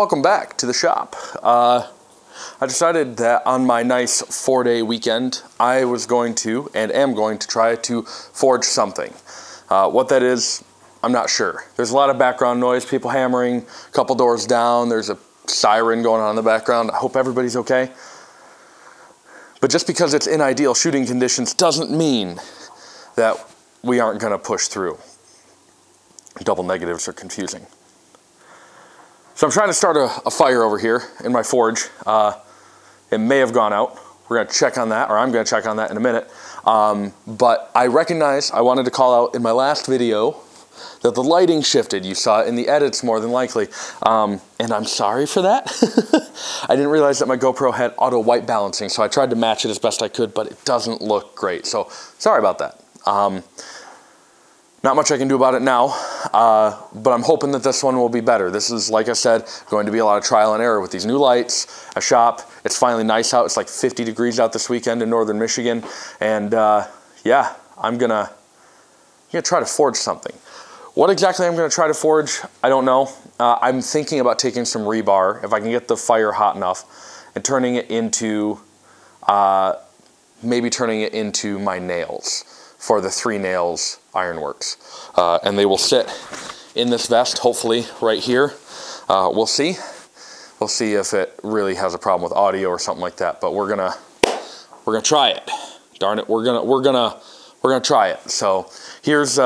welcome back to the shop. I decided that on my nice 4-day weekend, I was going to, and am going to try to forge something. What that is, I'm not sure. There's a lot of background noise, people hammering, a couple doors down, there's a siren going on in the background. I hope everybody's okay. But just because it's in ideal shooting conditions doesn't mean that we aren't gonna push through. Double negatives are confusing. So I'm trying to start a fire over here in my forge. It may have gone out. We're gonna check on that, or I'm gonna check on that in a minute. But I recognize, I wanted to call out in my last video that the lighting shifted. You saw it in the edits more than likely. And I'm sorry for that. I didn't realize that my GoPro had auto white balancing, so I tried to match it as best I could, but it doesn't look great. So sorry about that. Not much I can do about it now, but I'm hoping that this one will be better. This is, like I said, going to be a lot of trial and error with these new lights, a shop. It's finally nice out. It's like 50 degrees out this weekend in northern Michigan. And yeah, I'm gonna try to forge something. What exactly I'm gonna try to forge, I don't know. I'm thinking about taking some rebar, if I can get the fire hot enough, and turning it into, maybe turning it into my nails for the 3 nails ironworks. And they will sit in this vest, hopefully right here. We'll see. We'll see if it really has a problem with audio or something like that, but we're gonna try it. Darn it, we're gonna try it. So here's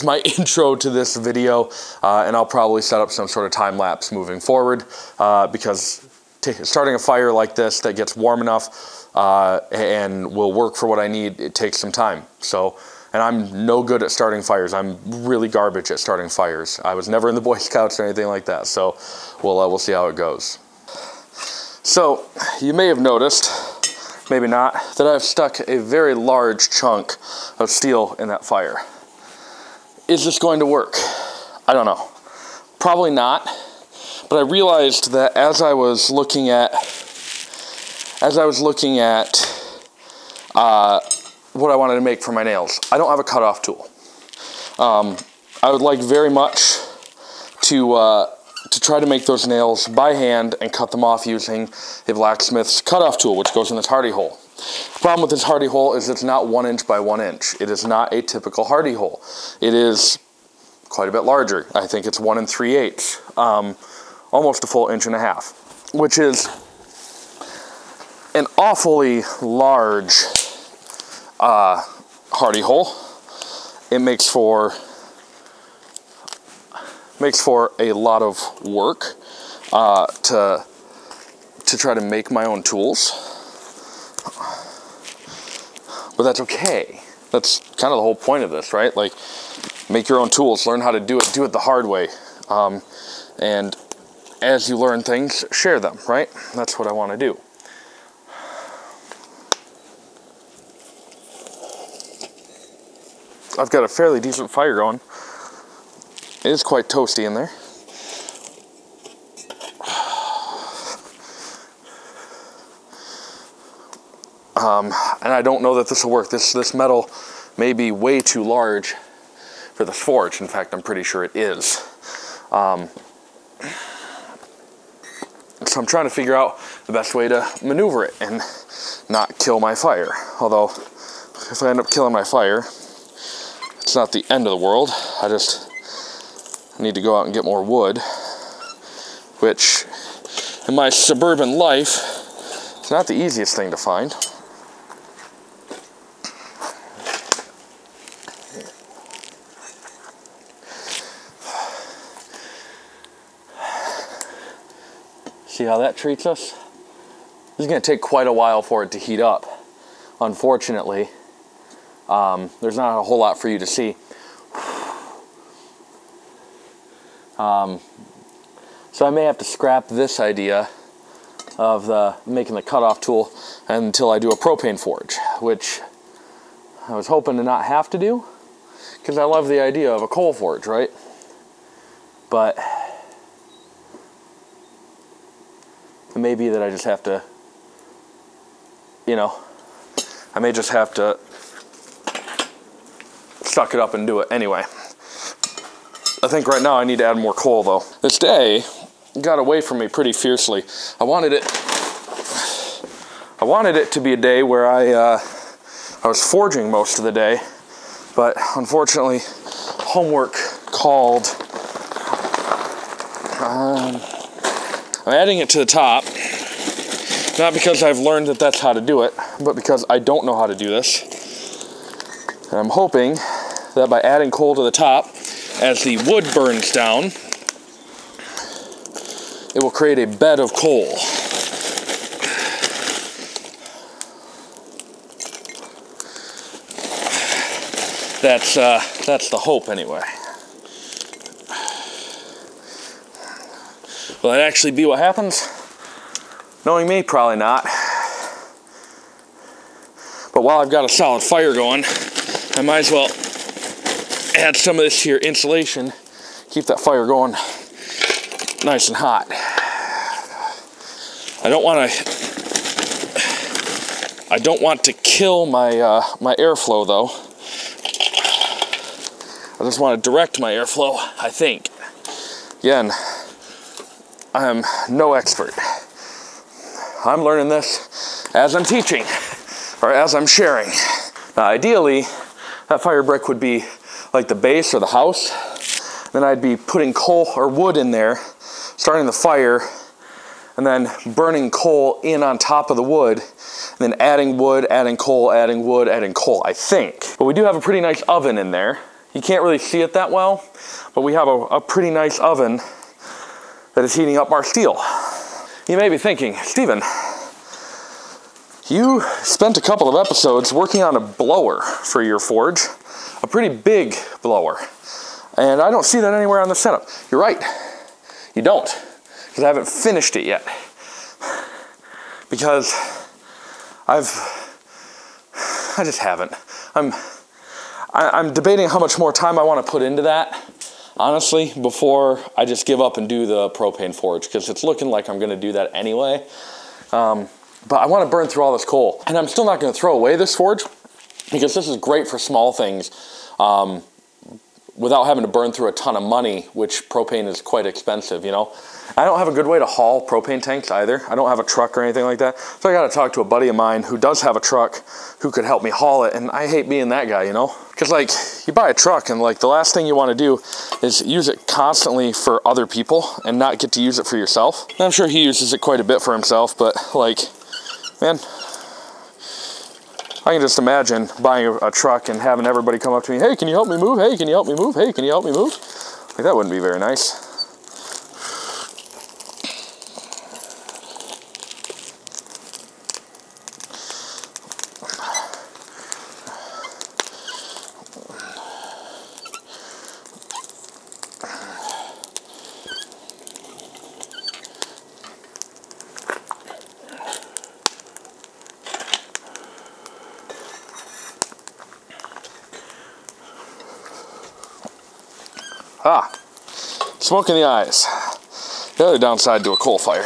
my intro to this video, and I'll probably set up some sort of time lapse moving forward, because starting a fire like this that gets warm enough and will work for what I need, it takes some time. So, and I'm no good at starting fires. I'm really garbage at starting fires. I was never in the Boy Scouts or anything like that. So we'll see how it goes. So you may have noticed, maybe not, that I've stuck a very large chunk of steel in that fire. Is this going to work? I don't know. Probably not. But I realized that as I was looking at what I wanted to make for my nails, I don't have a cutoff tool. I would like very much to try to make those nails by hand and cut them off using a blacksmith's cutoff tool, which goes in this hardy hole. The problem with this hardy hole is it's not 1 inch by 1 inch. It is not a typical hardy hole. It is quite a bit larger. I think it's 1 3/8, almost a full 1.5 inches, which is an awfully large hardy hole. It makes for a lot of work to try to make my own tools, but that's okay. That's kind of the whole point of this, right? Like, make your own tools, learn how to do it the hard way, and as you learn things, share them, right? That's what I want to do. I've got a fairly decent fire going. It is quite toasty in there. And I don't know that this will work. This metal may be way too large for this forge. In fact, I'm pretty sure it is. So I'm trying to figure out the best way to maneuver it and not kill my fire. Although, if I end up killing my fire, it's not the end of the world. I just need to go out and get more wood, which in my suburban life, it's not the easiest thing to find. See how that treats us? This is going to take quite a while for it to heat up, unfortunately. There's not a whole lot for you to see. So I may have to scrap this idea of making the cutoff tool until I do a propane forge, which I was hoping to not have to do, because I love the idea of a coal forge, right? But it may be that I just have to, I may just have to suck it up and do it anyway. I think right now I need to add more coal though. This day got away from me pretty fiercely. I wanted it to be a day where I was forging most of the day, but unfortunately, homework called. I'm adding it to the top, not because I've learned that that's how to do it, but because I don't know how to do this. And I'm hoping that by adding coal to the top, as the wood burns down, it will create a bed of coal. That's the hope anyway. Will that actually be what happens? Knowing me, probably not. But while I've got a solid fire going, I might as well add some of this here insulation, keep that fire going nice and hot. I don't want to kill my my airflow though. I just want to direct my airflow, I think. Again, I am no expert. I'm learning this as I'm teaching, or as I'm sharing. Now, ideally, that fire brick would be like the base or the house. Then I'd be putting coal or wood in there, starting the fire, and then burning coal in on top of the wood, and then adding wood, adding coal, adding wood, adding coal, I think. But we do have a pretty nice oven in there. You can't really see it that well, but we have a pretty nice oven that is heating up our steel. You may be thinking, Stephen, you spent a couple of episodes working on a blower for your forge, a pretty big blower, and I don't see that anywhere on the setup. You're right, you don't, because I haven't finished it yet. Because I just haven't. I'm debating how much more time I want to put into that, honestly, before I just give up and do the propane forge, because it's looking like I'm going to do that anyway. But I want to burn through all this coal. And I'm still not going to throw away this forge, because this is great for small things without having to burn through a ton of money, which propane is quite expensive, you know. I don't have a good way to haul propane tanks either. I don't have a truck or anything like that. So I got to talk to a buddy of mine who does have a truck who could help me haul it. And I hate being that guy, you know, because like you buy a truck and like the last thing you want to do is use it constantly for other people and not get to use it for yourself. And I'm sure he uses it quite a bit for himself, but like, man, I can just imagine buying a truck and having everybody come up to me, hey, can you help me move? Hey, can you help me move? Hey, can you help me move? Like that wouldn't be very nice. Ah, smoke in the eyes. The other downside to a coal fire.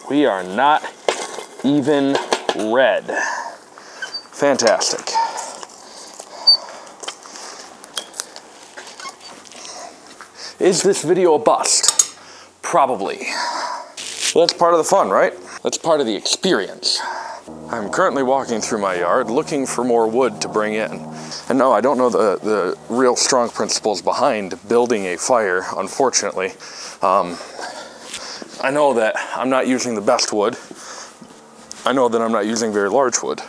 We are not even red. Fantastic. Is this video a bust? Probably. Well, that's part of the fun, right? That's part of the experience. I'm currently walking through my yard looking for more wood to bring in. And no, I don't know the real strong principles behind building a fire, unfortunately. I know that I'm not using the best wood. I know that I'm not using very large wood.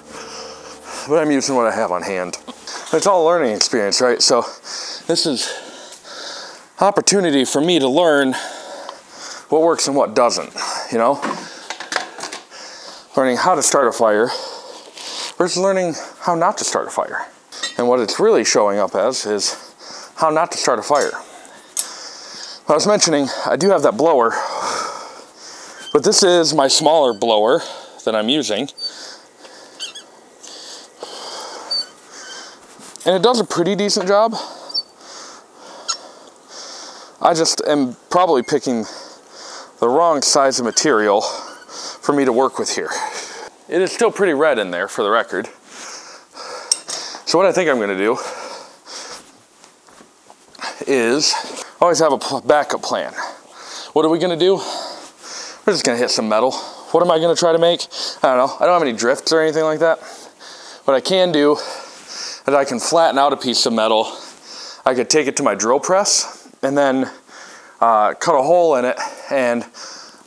But I'm using what I have on hand. It's all a learning experience, right? So this is opportunity for me to learn what works and what doesn't, you know? Learning how to start a fire versus learning how not to start a fire. And what it's really showing up as is how not to start a fire. I was mentioning, I do have that blower, but this is my smaller blower that I'm using. And it does a pretty decent job. I just am probably picking the wrong size of material for me to work with here. It is still pretty red in there, for the record. So what I think I'm gonna do is always have a backup plan. What are we gonna do? We're just gonna hit some metal. What am I gonna try to make? I don't know. I don't have any drifts or anything like that. What I can do is I can flatten out a piece of metal. I could take it to my drill press and then cut a hole in it and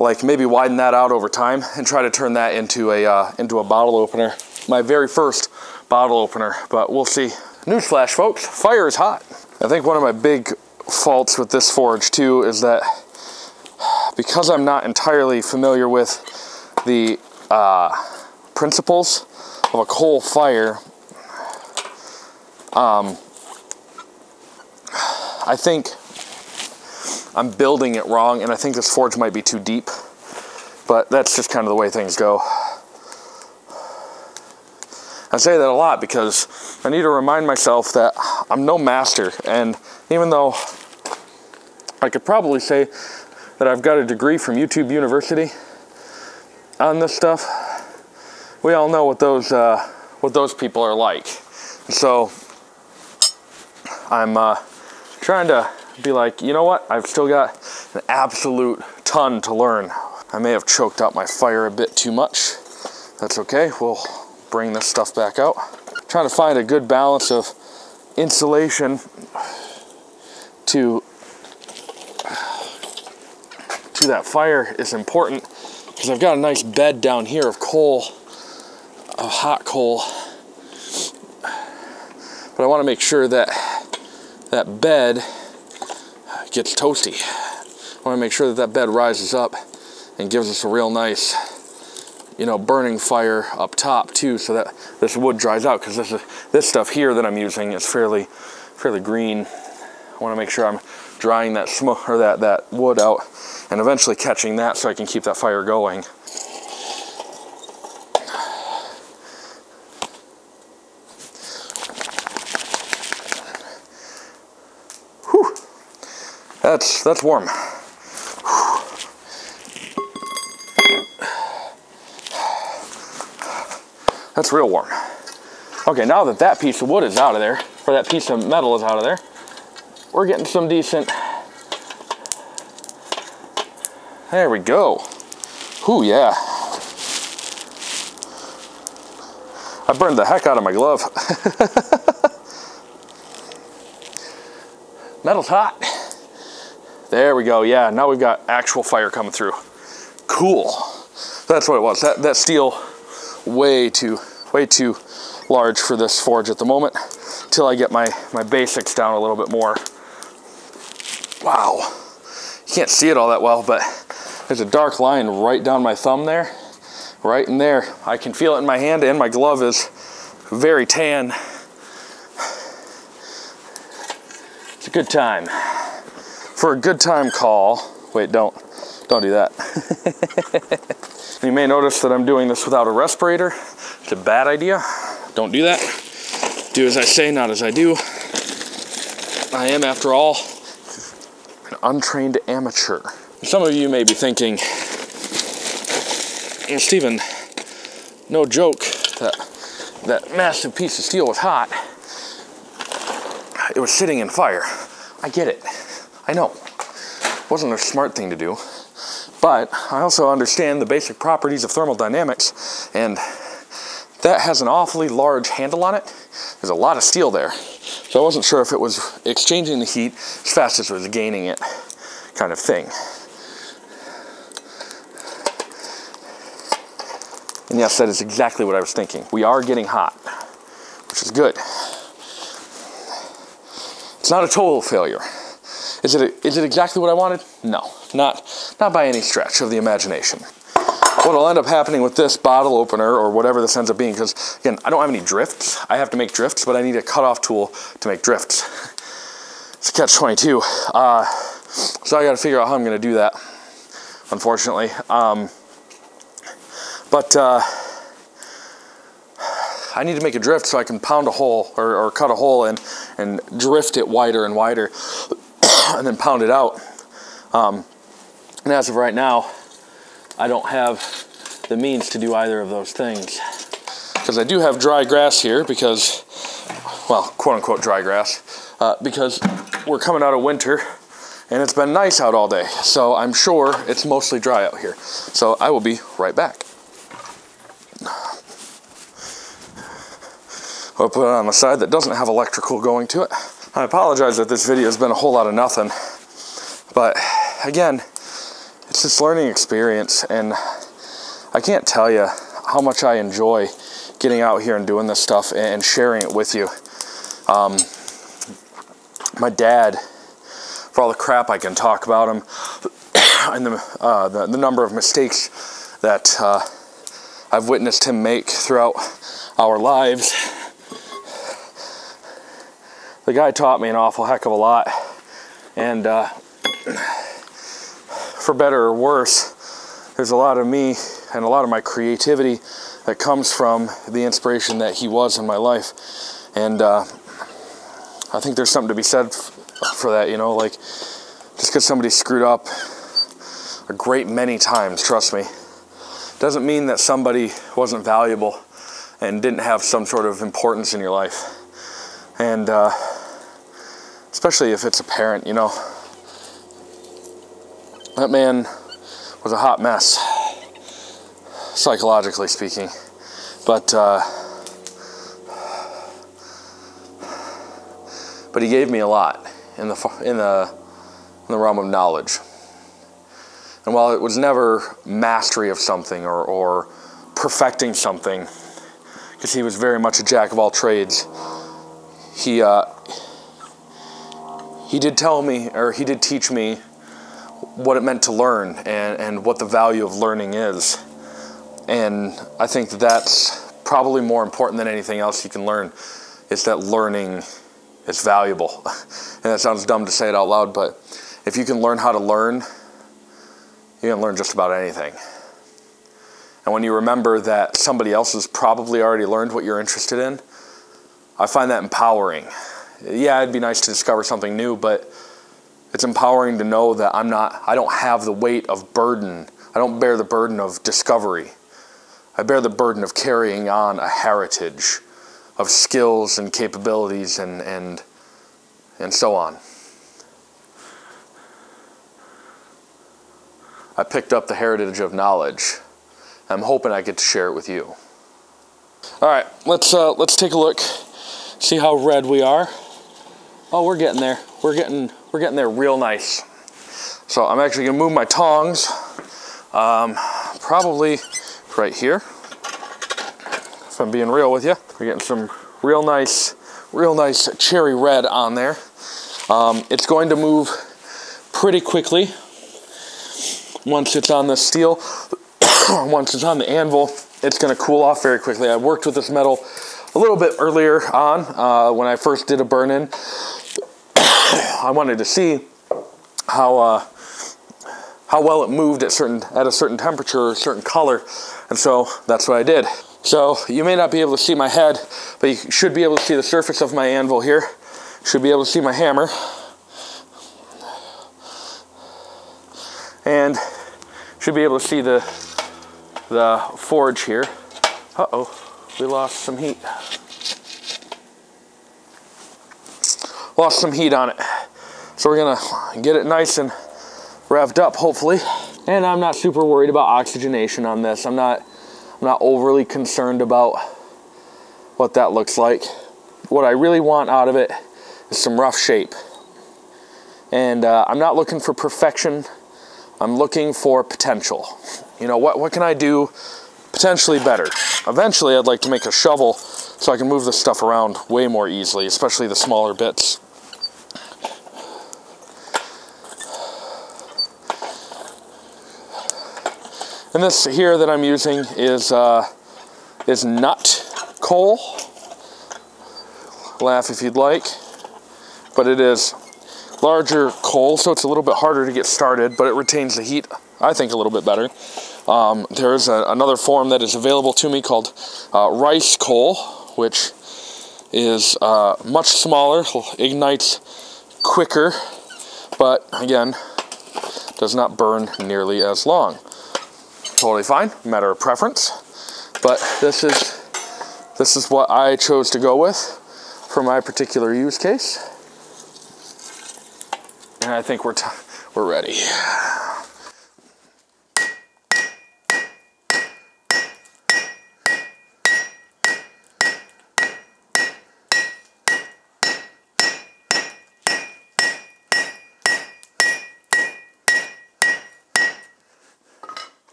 like maybe widen that out over time and try to turn that into a bottle opener. My very first bottle opener, but we'll see. Newsflash, folks, fire is hot. I think one of my big faults with this forge too is that because I'm not entirely familiar with the principles of a coal fire, I think I'm building it wrong, and I think this forge might be too deep, but that's just kind of the way things go. I say that a lot because I need to remind myself that I'm no master, and even though I could probably say that I've got a degree from YouTube University on this stuff, we all know what those people are like. So I'm trying to be like, you know what? I've still got an absolute ton to learn. I may have choked out my fire a bit too much. That's okay. We'll bring this stuff back out. Trying to find a good balance of insulation to that fire is important, because I've got a nice bed down here of coal, of hot coal, but I want to make sure that that bed gets toasty. I want to make sure that that bed rises up and gives us a real nice, you know, burning fire up top too, so that this wood dries out, because this stuff here that I'm using is fairly green. I want to make sure I'm drying that smoke or that wood out and eventually catching that so I can keep that fire going. Whew. That's warm. Whew. That's real warm. Okay, now that that piece of wood is out of there, or that piece of metal is out of there, we're getting some decent. There we go. Ooh, yeah. I burned the heck out of my glove. Metal's hot. There we go. Yeah, now we've got actual fire coming through. Cool. That's what it was. That steel, way too large for this forge at the moment, till I get my basics down a little bit more. Wow. You can't see it all that well, but there's a dark line right down my thumb there. Right in there. I can feel it in my hand, and my glove is very tan. It's a good time. For a good time call. Wait, don't do that. You may notice that I'm doing this without a respirator. It's a bad idea. Don't do that. Do as I say, not as I do. I am, after all, an untrained amateur. Some of you may be thinking, hey, Stephen, no joke, that massive piece of steel was hot. It was sitting in fire. I get it. I know. It wasn't a smart thing to do. But I also understand the basic properties of thermodynamics, and that has an awfully large handle on it. There's a lot of steel there. So I wasn't sure if it was exchanging the heat as fast as it was gaining it, kind of thing. And yes, that is exactly what I was thinking. We are getting hot, which is good. It's not a total failure. Is it exactly what I wanted? No, not by any stretch of the imagination. What will end up happening with this bottle opener, or whatever this ends up being, because again, I don't have any drifts. I have to make drifts, but I need a cutoff tool to make drifts. It's a catch-22. So I got to figure out how I'm going to do that, unfortunately. But I need to make a drift so I can pound a hole or cut a hole and drift it wider and wider and then pound it out. And as of right now, I don't have the means to do either of those things. Because I do have dry grass here because, well, quote unquote dry grass, because we're coming out of winter And it's been nice out all day, so I'm sure it's mostly dry out here. So I will be right back. I'll put it on the side that doesn't have electrical going to it. I apologize that this video has been a whole lot of nothing, but again, it's this learning experience, and I can't tell you how much I enjoy getting out here and doing this stuff and sharing it with you. My dad, for all the crap I can talk about him, and the number of mistakes that I've witnessed him make throughout our lives, the guy taught me an awful heck of a lot, and for better or worse, there's a lot of me and a lot of my creativity that comes from the inspiration that he was in my life. And I think there's something to be said for that, you know, like, just because somebody screwed up a great many times, trust me, doesn't mean that somebody wasn't valuable and didn't have some sort of importance in your life. And especially if it's a parent, you know, that man was a hot mess, psychologically speaking, but he gave me a lot in the realm of knowledge. And while it was never mastery of something or perfecting something, because he was very much a jack of all trades, he did tell me, or he did teach me what it meant to learn and what the value of learning is. And I think that that's probably more important than anything else you can learn, is that learning is valuable. And that sounds dumb to say it out loud, but if you can learn how to learn, you can learn just about anything. And when you remember that somebody else has probably already learned what you're interested in, I find that empowering. Yeah, it'd be nice to discover something new, but it's empowering to know that I don't have the weight of burden. I don't bear the burden of discovery. I bear the burden of carrying on a heritage of skills and capabilities and so on. I picked up the heritage of knowledge. I'm hoping I get to share it with you. All right, let's take a look, see how red we are. Oh, we're getting there. We're getting there real nice. So I'm actually gonna move my tongs, probably right here. If I'm being real with you, we're getting some real nice cherry red on there. It's going to move pretty quickly once it's on the steel. Once it's on the anvil, it's going to cool off very quickly. I worked with this metal a little bit earlier on when I first did a burn-in. I wanted to see how well it moved at a certain temperature or a certain color, and so that's what I did. So you may not be able to see my head, but you should be able to see the surface of my anvil here. Should be able to see my hammer, and should be able to see the forge here. Uh-oh, we lost some heat. Lost some heat on it. So we're gonna get it nice and revved up, hopefully. And I'm not super worried about oxygenation on this. I'm not overly concerned about what that looks like. What I really want out of it is some rough shape. And I'm not looking for perfection. I'm looking for potential. You know, what can I do potentially better? Eventually, I'd like to make a shovel so I can move this stuff around way more easily, especially the smaller bits. And this here that I'm using is nut coal. Laugh if you'd like, but it is larger coal, so it's a little bit harder to get started, but it retains the heat, I think, a little bit better. There is another form that is available to me called rice coal, which is much smaller, ignites quicker, but again, does not burn nearly as long. Totally fine, matter of preference, but this is what I chose to go with for my particular use case. And I think we're ready.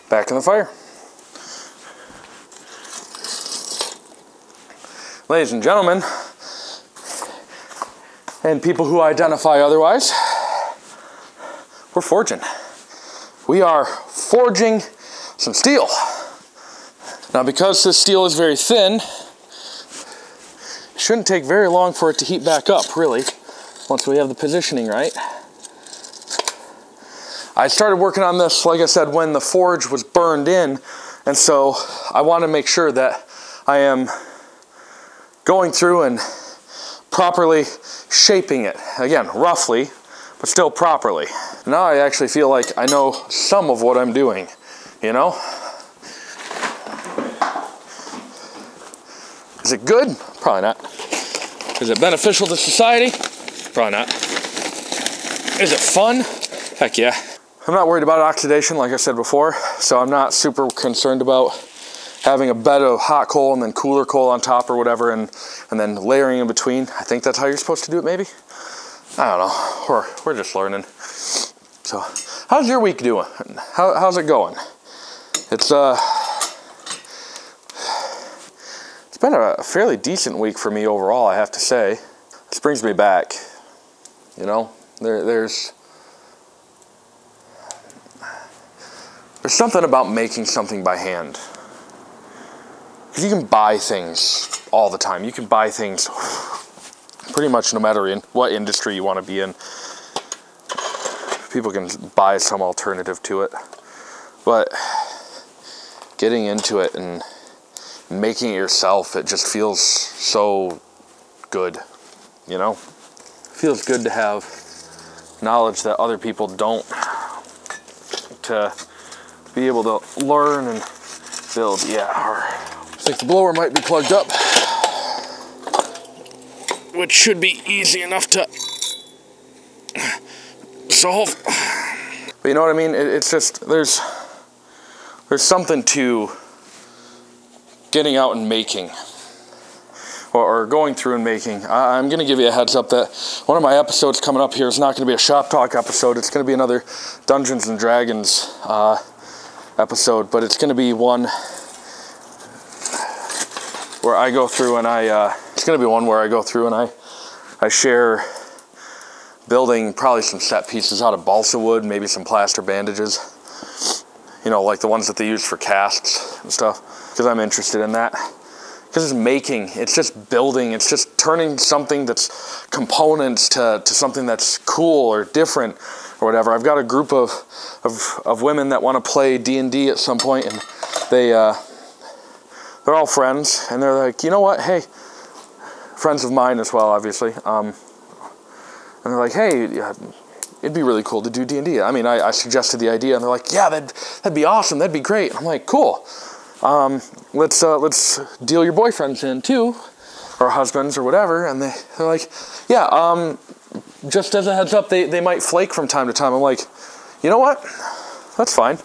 Back in the fire. Ladies and gentlemen, and people who identify otherwise, we're forging. We are forging some steel. Now, because this steel is very thin, it shouldn't take very long for it to heat back up, really, once we have the positioning right. I started working on this, like I said, when the forge was burned in, and so I want to make sure that I am going through and properly shaping it. Again, roughly, but still properly. Now I actually feel like I know some of what I'm doing, you know? Is it good? Probably not. Is it beneficial to society? Probably not. Is it fun? Heck yeah. I'm not worried about oxidation, like I said before, so I'm not super concerned about having a bed of hot coal and then cooler coal on top or whatever, and then layering in between. I think that's how you're supposed to do it, maybe? I don't know. We're just learning. So, how's your week doing? How's it going? It's been a fairly decent week for me overall, I have to say. This brings me back. You know, there's something about making something by hand. Because you can buy things all the time. You can buy things pretty much no matter in what industry you want to be in. People can buy some alternative to it. But getting into it and making it yourself, it just feels so good, you know? It feels good to have knowledge that other people don't, to be able to learn and build. Yeah, I think the blower might be plugged up, which should be easy enough to solve. But you know what I mean? It's just, there's something to getting out and making, or going through and making. I'm going to give you a heads up that one of my episodes coming up here is not going to be a Shop Talk episode. It's going to be another Dungeons and Dragons episode, but it's going to be one where I go through and I share building probably some set pieces out of balsa wood, maybe some plaster bandages, you know, like the ones that they use for casts and stuff, because I'm interested in that. Because it's making, it's just building, it's just turning something that's components to something that's cool or different or whatever. I've got a group of women that want to play D&D at some point, and they're all friends, and they're like, you know what, hey, friends of mine as well, obviously, and they're like, hey, it'd be really cool to do D&D. I mean, I suggested the idea, and they're like, yeah, that'd be awesome, that'd be great. I'm like, cool. Let's deal your boyfriends in too, or husbands or whatever. And they're like, yeah, just as a heads up, they might flake from time to time. I'm like, you know what? That's fine.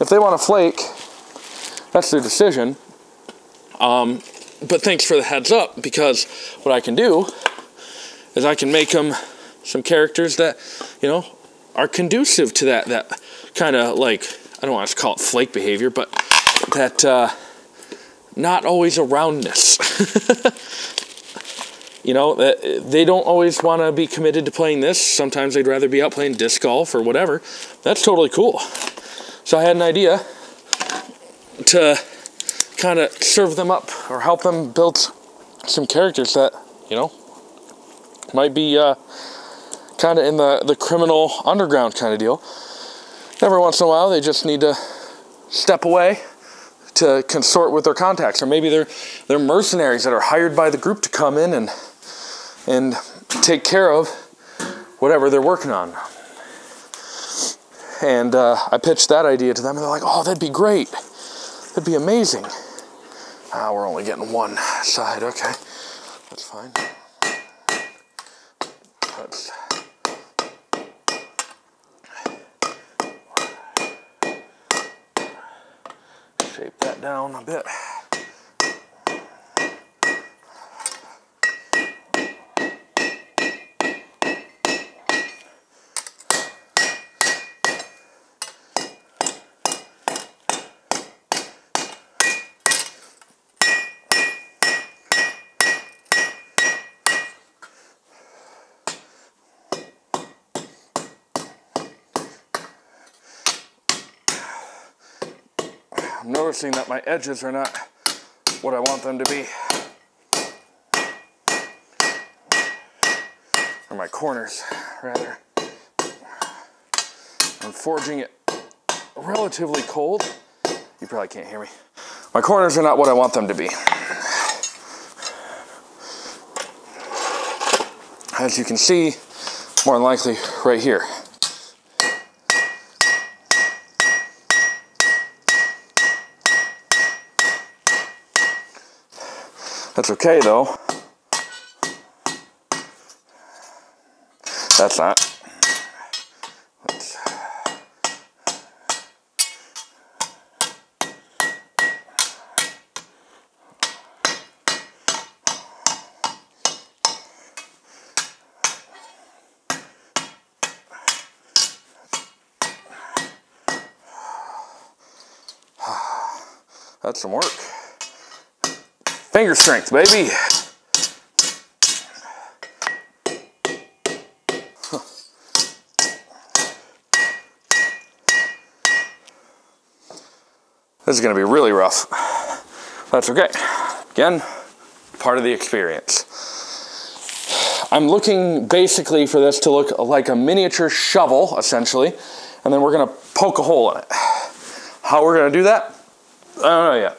If they want to flake, that's their decision. But thanks for the heads up, because what I can do is I can make them some characters that, you know, are conducive to that kind of, like, I don't want to call it flake behavior, but that not always aroundness. you know, they don't always want to be committed to playing this. Sometimes they'd rather be out playing disc golf or whatever. That's totally cool. So I had an idea to kind of serve them up or help them build some characters that, you know, might be kind of in the criminal underground kind of deal. Every once in a while, they just need to step away to consort with their contacts, or maybe they're mercenaries that are hired by the group to come in and take care of whatever they're working on. And I pitched that idea to them, and they're like, "Oh, that'd be great. That'd be amazing." We're only getting one side. Okay, that's fine. Let's shape that down a bit. I'm noticing that my edges are not what I want them to be. Or my corners, rather. I'm forging it relatively cold. You probably can't hear me. My corners are not what I want them to be. As you can see, more than likely right here. That's okay though. That's not. That's some work. Finger strength, baby. This is going to be really rough. That's okay. Again, part of the experience. I'm looking basically for this to look like a miniature shovel, essentially, and then we're going to poke a hole in it. How we're going to do that, I don't know yet.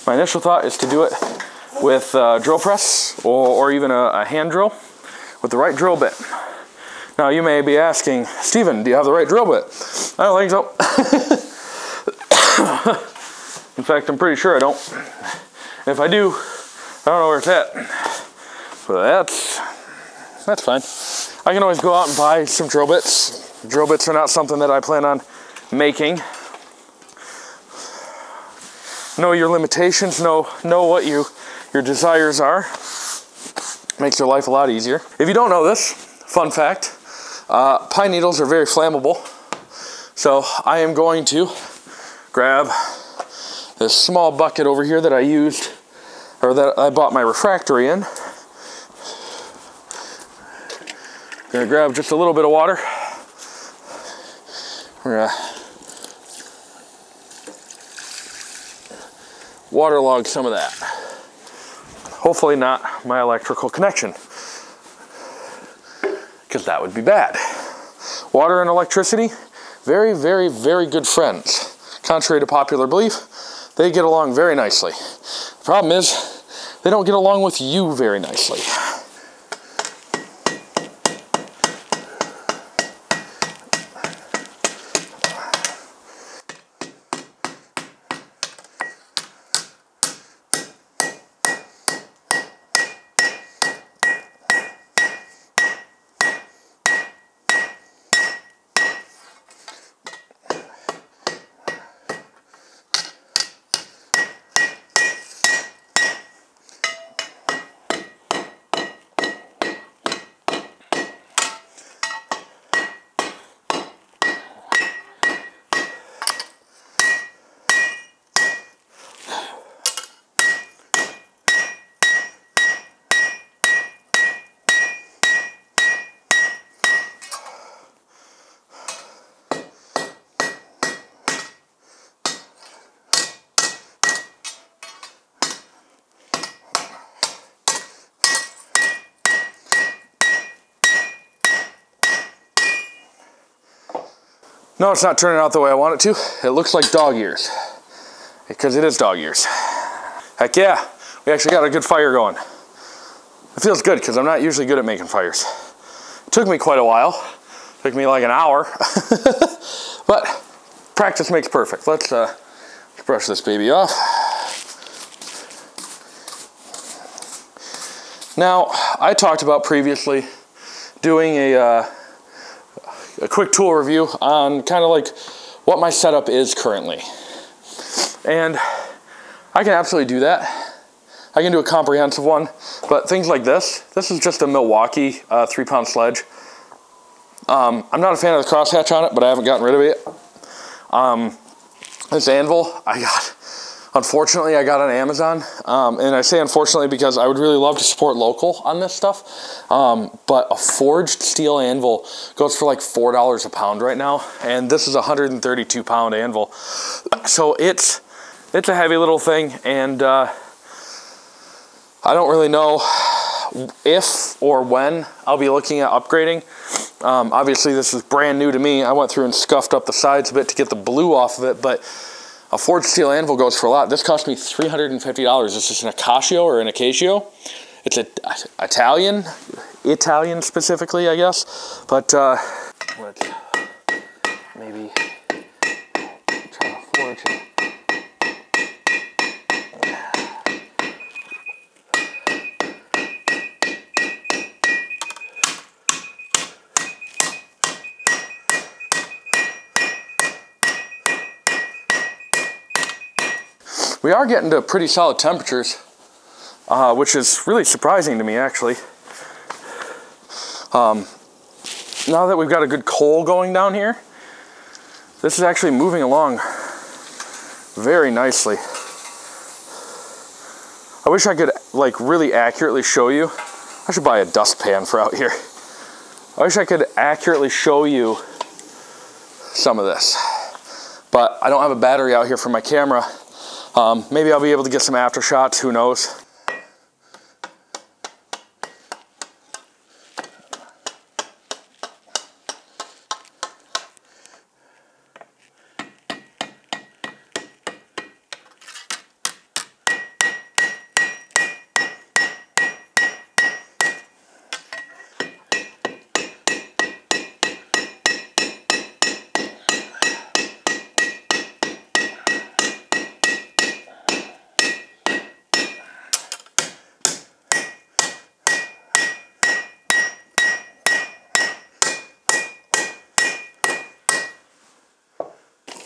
My initial thought is to do it with a drill press or even a hand drill with the right drill bit. Now you may be asking, Stephen, do you have the right drill bit? I don't think so. In fact, I'm pretty sure I don't. If I do, I don't know where it's at. But that's fine. I can always go out and buy some drill bits. Drill bits are not something that I plan on making. Know your limitations, know what your desires are. Makes your life a lot easier. If you don't know this, fun fact, pine needles are very flammable. So I am going to grab this small bucket over here that I used, or that I bought my refractory in. Gonna grab just a little bit of water. We're gonna waterlog some of that. Hopefully not my electrical connection, because that would be bad. Water and electricity, very, very, very good friends. Contrary to popular belief, they get along very nicely. The problem is, they don't get along with you very nicely. No, it's not turning out the way I want it to. It looks like dog ears, because it is dog ears. Heck yeah, we actually got a good fire going. It feels good because I'm not usually good at making fires. It took me quite a while. It took me like an hour, but practice makes perfect. Let's brush this baby off. Now, I talked about previously doing a quick tool review on kind of like what my setup is currently. And I can absolutely do that. I can do a comprehensive one, but things like this is just a Milwaukee 3-pound sledge. I'm not a fan of the crosshatch on it, but I haven't gotten rid of it. This anvil, unfortunately, I got on Amazon. And I say unfortunately because I would really love to support local on this stuff. But a forged steel anvil goes for like $4 a pound right now. And this is a 132-pound anvil. So it's a heavy little thing, and I don't really know if or when I'll be looking at upgrading. Obviously, this is brand new to me. I went through and scuffed up the sides a bit to get the blue off of it, but a forged steel anvil goes for a lot. This cost me $350. This is an Acasio or an Acasio. It's Italian specifically, I guess. But let's maybe try to forge it. We are getting to pretty solid temperatures, which is really surprising to me, actually. Now that we've got a good coal going down here, this is actually moving along very nicely. I wish I could like really accurately show you. I should buy a dustpan for out here. I wish I could accurately show you some of this, but I don't have a battery out here for my camera. Maybe I'll be able to get some after shots, who knows.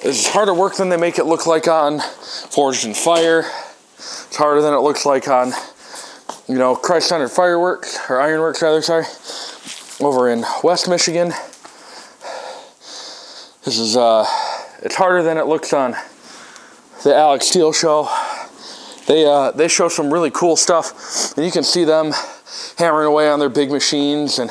This is harder work than they make it look like on Forged in Fire. It's harder than it looks like on, you know, Christ-centered fireworks, or ironworks rather, sorry, over in West Michigan. This is, it's harder than it looks on the Alex Steel show. They show some really cool stuff, and you can see them hammering away on their big machines, and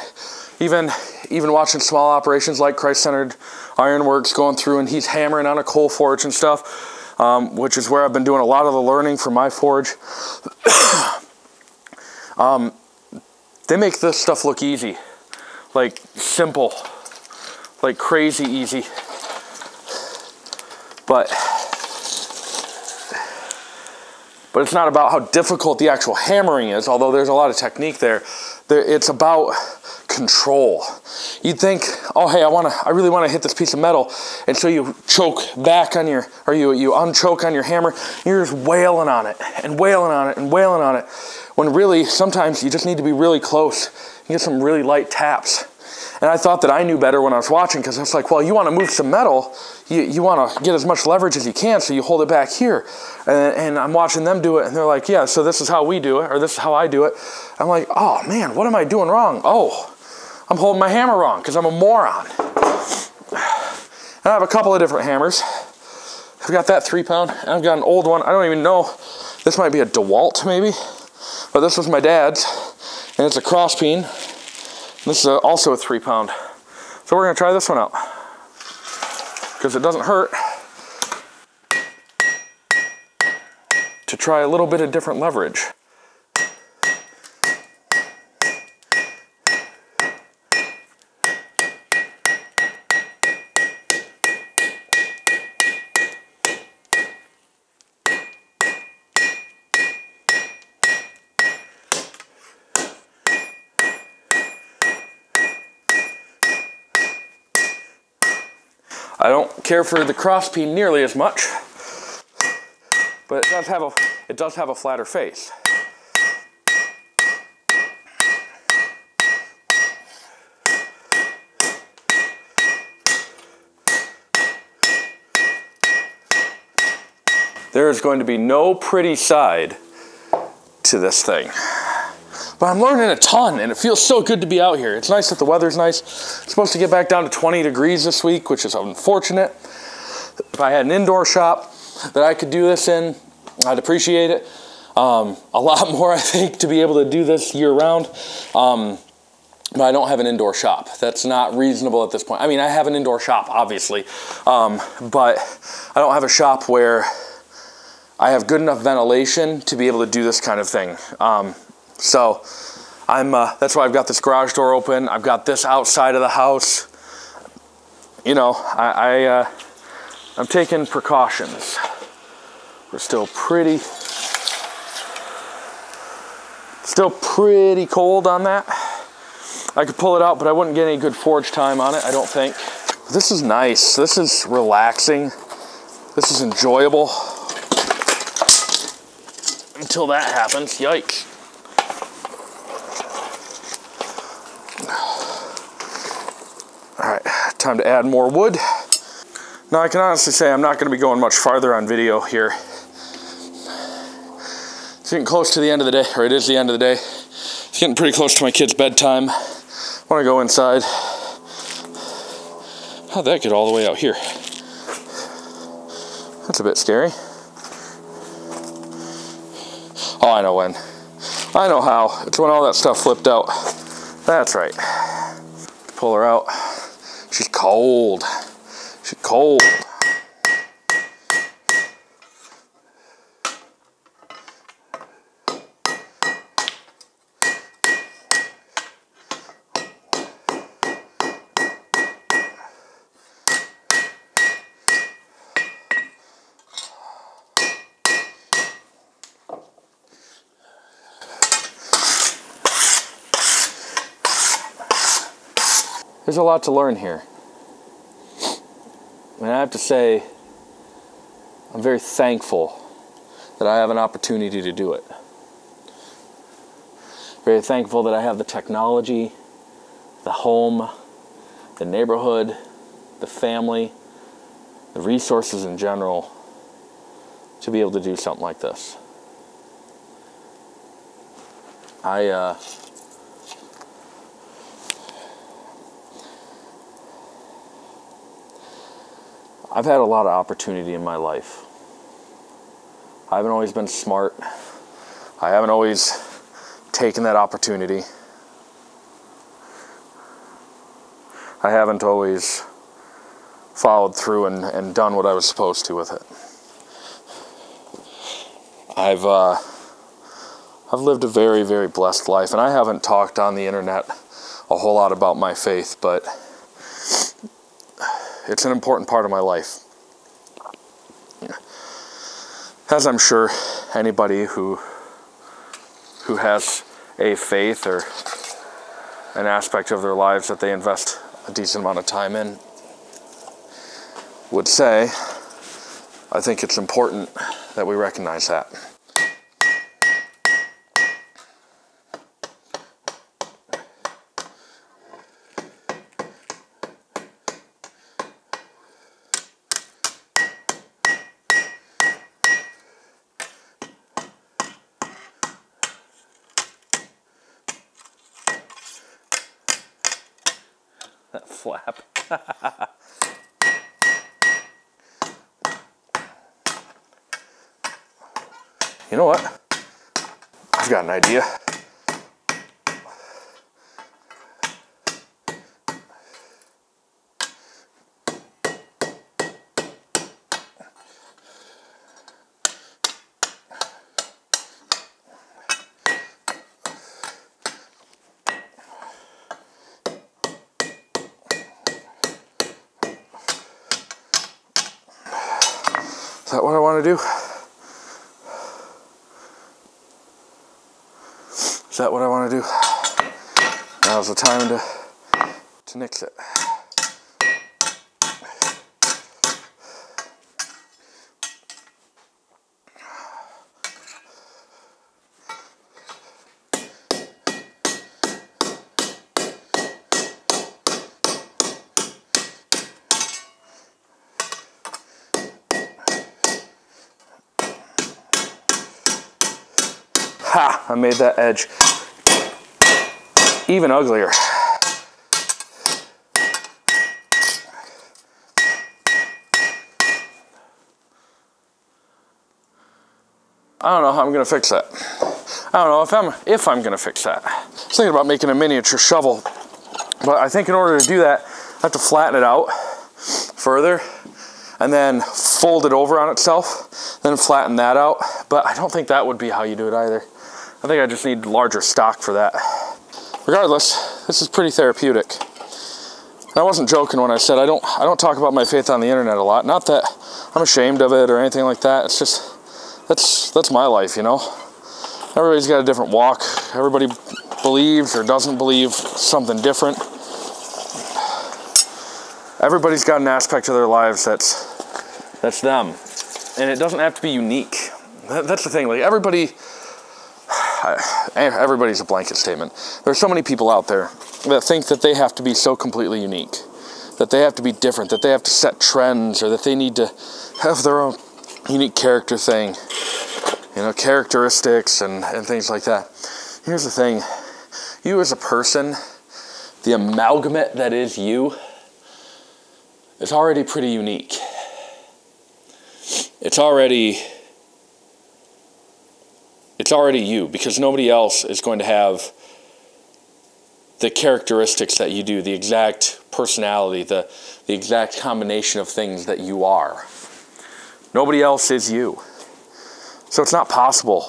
even watching small operations like Christ-centered Ironworks going through, and he's hammering on a coal forge and stuff, which is where I've been doing a lot of the learning for my forge. They make this stuff look easy, like simple, like crazy easy. But it's not about how difficult the actual hammering is, although there's a lot of technique there. It's about control. You'd think, oh hey, I really want to hit this piece of metal, and so you choke back on you unchoke on your hammer, and you're just wailing on it and wailing on it and wailing on it, when really sometimes you just need to be really close and get some really light taps. And I thought that I knew better when I was watching, because I was like, well, you want to move some metal, you want to get as much leverage as you can, so you hold it back here. And I'm watching them do it, and they're like, yeah, so this is how we do it, or this is how I do it. I'm like, oh man, what am I doing wrong? Oh, I'm holding my hammer wrong because I'm a moron. And I have a couple of different hammers. I've got that 3-pound, and I've got an old one. I don't even know. This might be a DeWalt maybe, but this was my dad's, and it's a cross peen. This is also a 3-pound. So we're gonna try this one out, because it doesn't hurt to try a little bit of different leverage. I don't care for the cross pea nearly as much, but it does have a flatter face. There is going to be no pretty side to this thing. But I'm learning a ton, and it feels so good to be out here. It's nice that the weather's nice. It's supposed to get back down to 20 degrees this week, which is unfortunate. If I had an indoor shop that I could do this in, I'd appreciate it. A lot more, I think, to be able to do this year round. But I don't have an indoor shop. That's not reasonable at this point. I mean, I have an indoor shop, obviously, but I don't have a shop where I have good enough ventilation to be able to do this kind of thing. So that's why I've got this garage door open. I've got this outside of the house. You know, I'm taking precautions. We're still pretty cold on that. I could pull it out, but I wouldn't get any good forge time on it, I don't think. This is nice. This is relaxing. This is enjoyable. Until that happens, yikes. All right, time to add more wood. Now I can honestly say I'm not gonna be going much farther on video here. It's getting close to the end of the day, or it is the end of the day. It's getting pretty close to my kid's bedtime. I wanna go inside. How'd that get all the way out here? That's a bit scary. Oh, I know when. I know how. It's when all that stuff flipped out. That's right. Pull her out. She's cold. She's cold. There's a lot to learn here. And I have to say, I'm very thankful that I have an opportunity to do it. Very thankful that I have the technology, the home, the neighborhood, the family, the resources in general to be able to do something like this. I've had a lot of opportunity in my life. I haven't always been smart. I haven't always taken that opportunity. I haven't always followed through and done what I was supposed to with it. I've lived a very, very blessed life, and I haven't talked on the internet a whole lot about my faith, but it's an important part of my life. As I'm sure anybody who has a faith or an aspect of their lives that they invest a decent amount of time in would say, I think it's important that we recognize that. That flap. You know what? I've got an idea. Is that what I want to do? Is that what I want to do? Now's the time to nix it. Ha! I made that edge even uglier. I don't know how I'm gonna fix that. I don't know if I'm gonna fix that. I was thinking about making a miniature shovel, but I think in order to do that, I have to flatten it out further and then fold it over on itself, then flatten that out. But I don't think that would be how you do it either. I think I just need larger stock for that. Regardless, this is pretty therapeutic. And I wasn't joking when I said I don't talk about my faith on the internet a lot. Not that I'm ashamed of it or anything like that. It's just, that's my life, you know? Everybody's got a different walk. Everybody believes or doesn't believe something different. Everybody's got an aspect of their lives that's them. And it doesn't have to be unique. That's the thing, like everybody's a blanket statement. There's so many people out there that think that they have to be so completely unique, that they have to be different, that they have to set trends, or that they need to have their own unique character thing, you know, characteristics and things like that. Here's the thing, you as a person, the amalgamate that is you, is already pretty unique. It's already you, because nobody else is going to have the characteristics that you do, the exact personality, the exact combination of things that you are. Nobody else is you. So it's not possible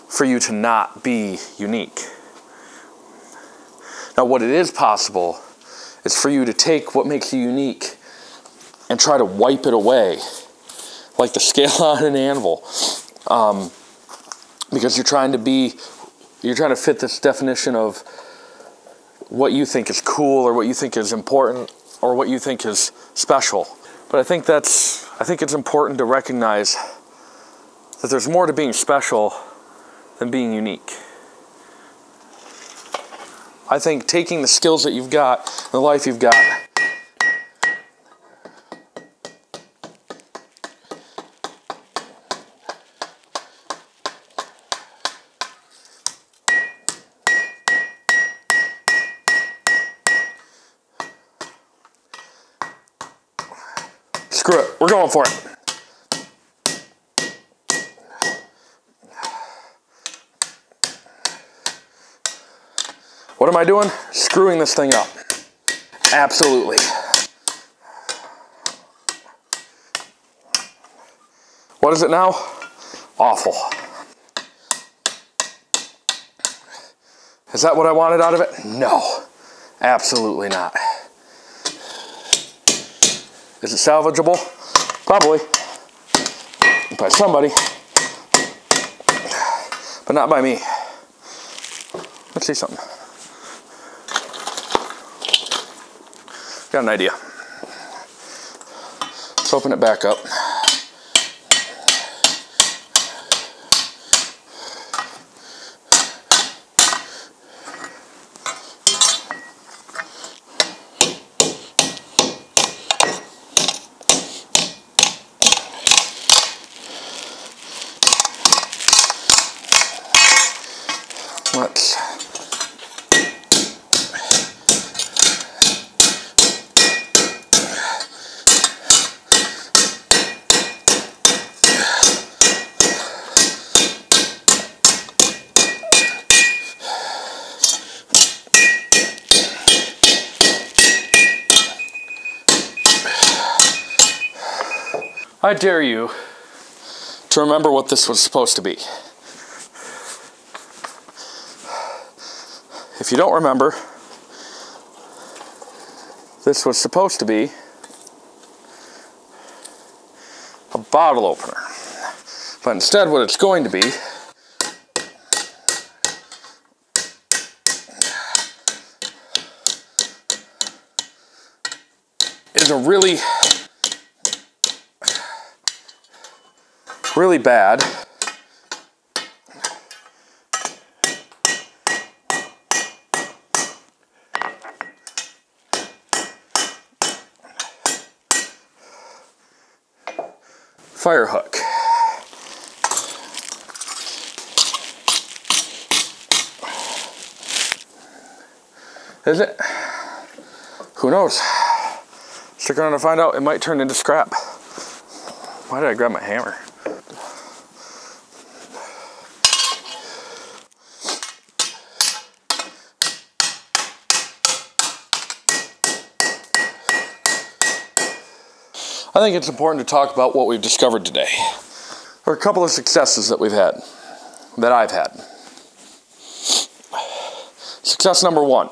for you to not be unique. Now, what it is possible is for you to take what makes you unique and try to wipe it away, like the scale on an anvil. Because you're trying to fit this definition of what you think is cool or what you think is important or what you think is special. But I think it's important to recognize that there's more to being special than being unique. I think taking the skills that you've got, the life you've got, screw it, we're going for it. What am I doing? Screwing this thing up. Absolutely. What is it now? Awful. Is that what I wanted out of it? No, absolutely not. Is it salvageable? Probably. By somebody. But not by me. Let's see something. Got an idea. Let's open it back up. Let's I dare you to remember what this was supposed to be. If you don't remember, this was supposed to be a bottle opener. But instead, what it's going to be is a really bad fire hook. Is it? Who knows? Stick around to find out. It might turn into scrap. Why did I grab my hammer? I think it's important to talk about what we've discovered today. There are a couple of successes that we've had, that I've had. Success number one.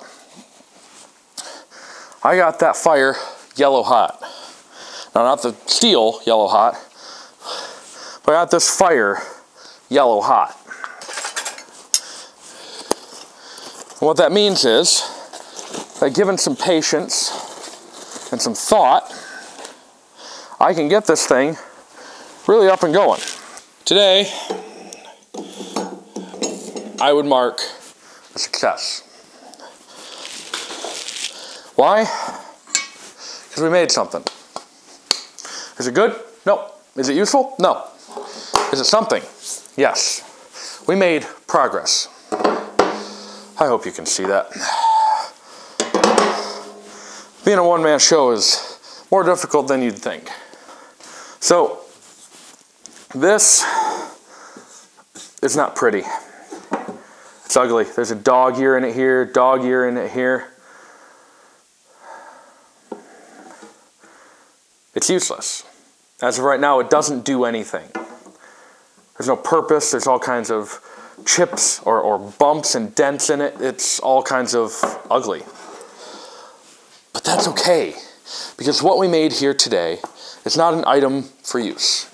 I got that fire yellow hot. Now, not the steel yellow hot, but I got this fire yellow hot. And what that means is that given some patience and some thought, I can get this thing really up and going. Today, I would mark a success. Why? Because we made something. Is it good? No. Is it useful? No. Is it something? Yes. We made progress. I hope you can see that. Being a one-man show is more difficult than you'd think. So, this is not pretty. It's ugly. There's a dog ear in it here, dog ear in it here. It's useless. As of right now, it doesn't do anything. There's no purpose. There's all kinds of chips or bumps and dents in it. It's all kinds of ugly. But that's okay, because what we made here today is not an item for use.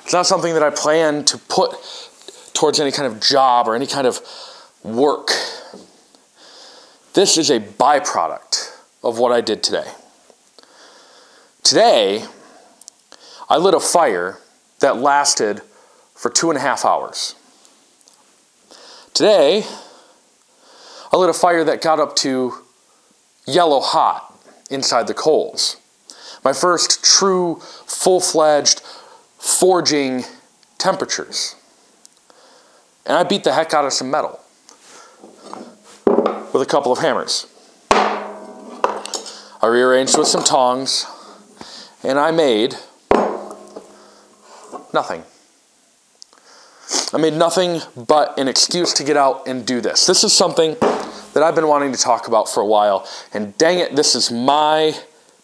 It's not something that I plan to put towards any kind of job or any kind of work. This is a byproduct of what I did today. Today, I lit a fire that lasted for 2.5 hours. Today, I lit a fire that got up to yellow hot inside the coals. My first true, full-fledged forging temperatures. And I beat the heck out of some metal with a couple of hammers. I rearranged with some tongs, and I made nothing. I made nothing but an excuse to get out and do this. This is something that I've been wanting to talk about for a while, and dang it, this is my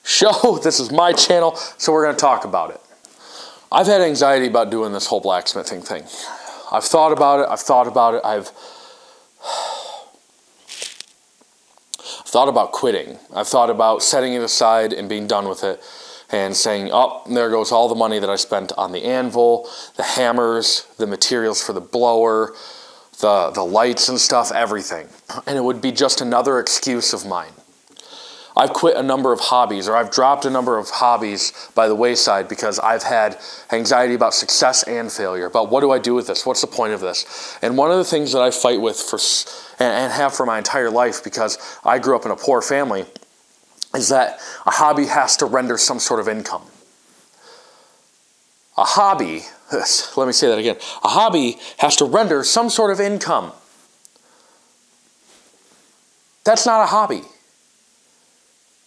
show, this is my channel, so we're going to talk about it. I've had anxiety about doing this whole blacksmithing thing. I've thought about it, I've thought about quitting. I've thought about setting it aside and being done with it and saying, oh, there goes all the money that I spent on the anvil, the hammers, the materials for the blower, the lights and stuff, everything. And it would be just another excuse of mine. I've quit a number of hobbies, or I've dropped a number of hobbies by the wayside because I've had anxiety about success and failure, about what do I do with this? What's the point of this? And one of the things that I fight with and have for my entire life, because I grew up in a poor family, is that a hobby has to render some sort of income. A hobby, let me say that again, a hobby has to render some sort of income. That's not a hobby.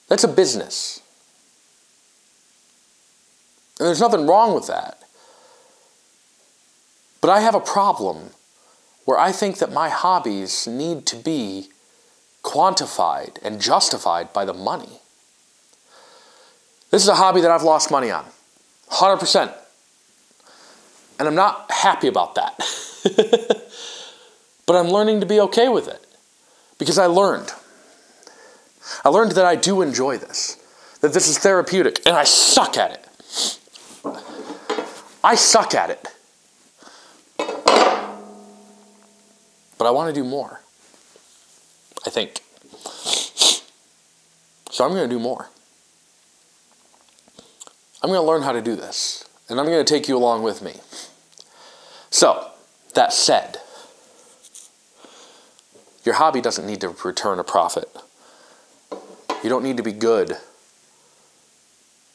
That's a business. And there's nothing wrong with that. But I have a problem where I think that my hobbies need to be quantified and justified by the money. This is a hobby that I've lost money on, 100%. And I'm not happy about that. But I'm learning to be okay with it, because I learned that I do enjoy this, that this is therapeutic, and I suck at it. I suck at it. But I want to do more, I think. So I'm going to do more. I'm going to learn how to do this, and I'm going to take you along with me. So, that said, your hobby doesn't need to return a profit. You don't need to be good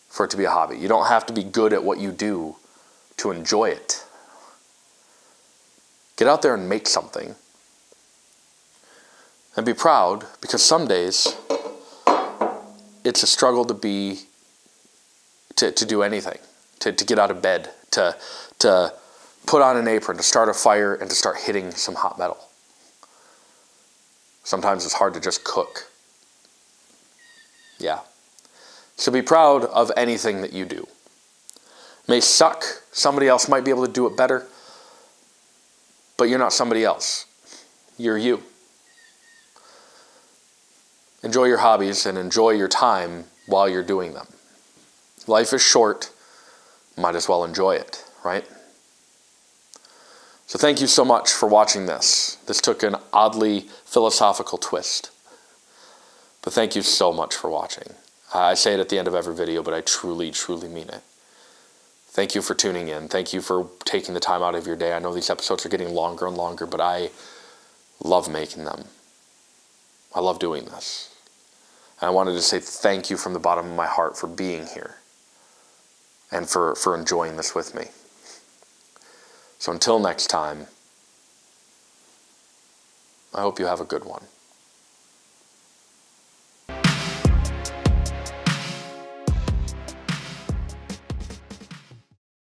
for it to be a hobby. You don't have to be good at what you do to enjoy it. Get out there and make something. And be proud, because some days it's a struggle to do anything, to get out of bed, to put on an apron, to start a fire, and to start hitting some hot metal. Sometimes it's hard to just cook. Yeah. So be proud of anything that you do. It may suck. Somebody else might be able to do it better. But you're not somebody else. You're you. Enjoy your hobbies and enjoy your time while you're doing them. Life is short. Might as well enjoy it, right? So thank you so much for watching this. This took an oddly philosophical twist. But thank you so much for watching. I say it at the end of every video, but I truly, truly mean it. Thank you for tuning in. Thank you for taking the time out of your day. I know these episodes are getting longer and longer, but I love making them. I love doing this. And I wanted to say thank you from the bottom of my heart for being here and for enjoying this with me. So until next time, I hope you have a good one.